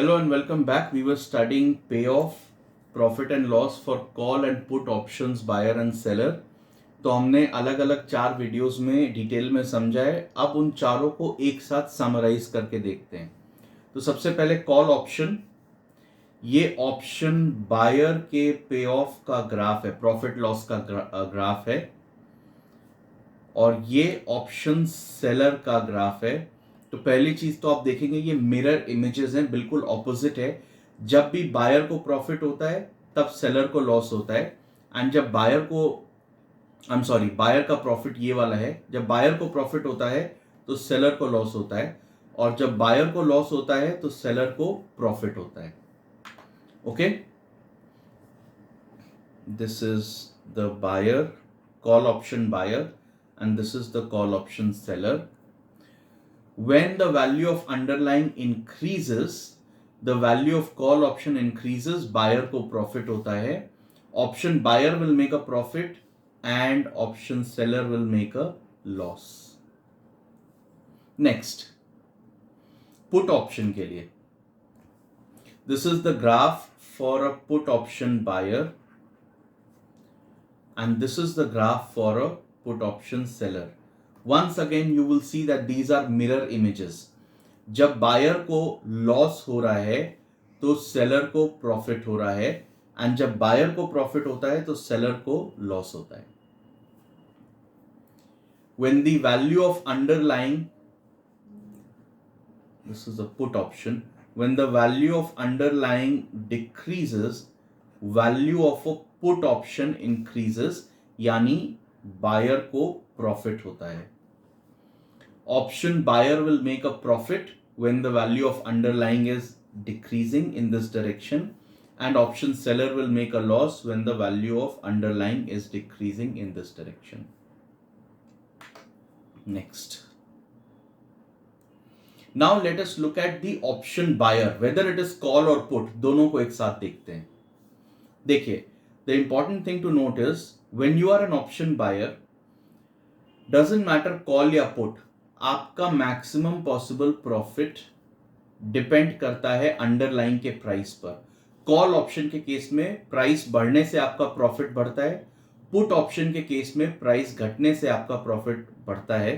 Hello and welcome back. We were studying payoff, profit and loss for call and put options buyer and seller. तो हमने अलग अलग 4 videos में detail में समझा है. अब उन चारों को एक साथ समराइज करके देखते हैं. तो सबसे पहले कॉल ऑप्शन. ये ऑप्शन बायर के पे ऑफ का ग्राफ है, प्रॉफिट लॉस का ग्राफ है, और ये ऑप्शन सेलर का ग्राफ है. तो पहली चीज तो आप देखेंगे ये मिरर इमेजेस हैं, बिल्कुल ऑपोजिट है. जब भी बायर को प्रॉफिट होता है तब सेलर को लॉस होता है. एंड जब बायर का प्रॉफिट ये वाला है, जब बायर को प्रॉफिट होता है तो सेलर को लॉस होता है, और जब बायर को लॉस होता है तो सेलर को प्रॉफिट होता है. Okay, this is the buyer, call option buyer, and this is the call option seller. When the value of underlying increases, the value of call option increases, buyer को profit होता है. Option buyer will make a profit and option seller will make a loss. Next, put option के लिए. This is the graph for a put option buyer and this is the graph for a put option seller. Once again you will see that these are mirror images. जब buyer को loss हो रहा है तो seller को profit हो रहा है, एंड जब बायर को प्रॉफिट होता है तो सेलर को लॉस होता है. When the value of underlying, this is a put option, when the value of underlying decreases, value of a put option increases, यानी बायर को प्रॉफिट होता है. Option buyer will make a profit when the value of underlying is decreasing in this direction, and option seller will make a loss when the value of underlying is decreasing in this direction. Next, now let us look at the option buyer, whether it is call or put, दोनों को एक साथ देखते हैं. देखिए, the important thing to note is when you are an option buyer, doesn't matter call या put, आपका maximum possible profit depend करता है अंडरलाइन के प्राइस पर. कॉल ऑप्शन के केस में प्राइस बढ़ने से आपका प्रॉफिट बढ़ता है, पुट ऑप्शन के केस में प्राइस घटने से आपका प्रॉफिट बढ़ता है.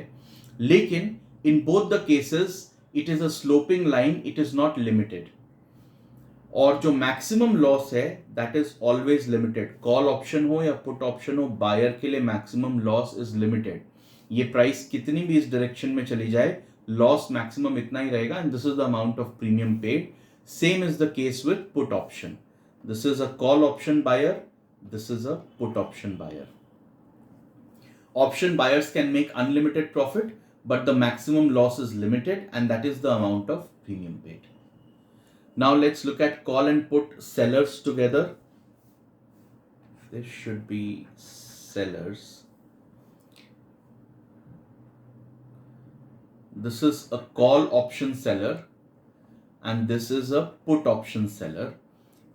लेकिन in both the cases it is a sloping line, it is not limited. और जो मैक्सिमम लॉस है that is always limited. Call option हो या पुट ऑप्शन हो, बायर के लिए मैक्सिमम लॉस इज लिमिटेड. ये प्राइस कितनी भी इस डायरेक्शन में चली जाए, लॉस मैक्सिमम इतना ही रहेगा, and this is the amount of premium paid. Same is the case with put option. This is a call option buyer, this is a put option buyer. Option buyers can make unlimited profit, but the maximum loss is limited, and that is the amount of premium paid. Now let's look at call and put sellers together. This should be sellers. This is a call option seller and this is a put option seller.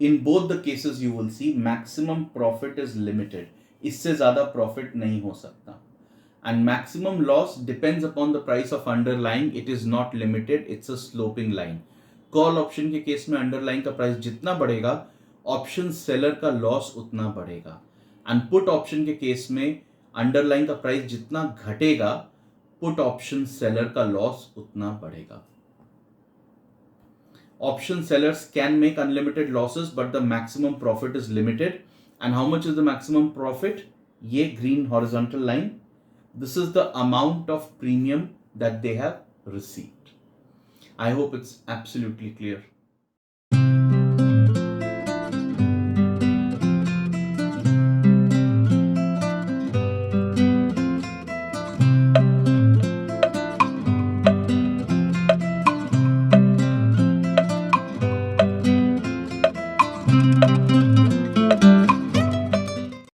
In both the cases you will see maximum profit is limited. इससे ज़्यादा profit नहीं हो सकता. And maximum loss depends upon the price of underlying. It is not limited. It's a sloping line. Call option के case में underline का price जितना बढ़ेगा, ऑप्शन सेलर का लॉस उतना बढ़ेगा. एंड पुट ऑप्शन के केस में अंडरलाइन का प्राइस जितना घटेगा, पुट ऑप्शन सेलर का लॉस उतना बढ़ेगा. Option sellers can make unlimited losses, but the maximum profit is limited. And how much is the maximum profit? ये green horizontal line, this is the amount of premium that they have received. I hope it's absolutely clear.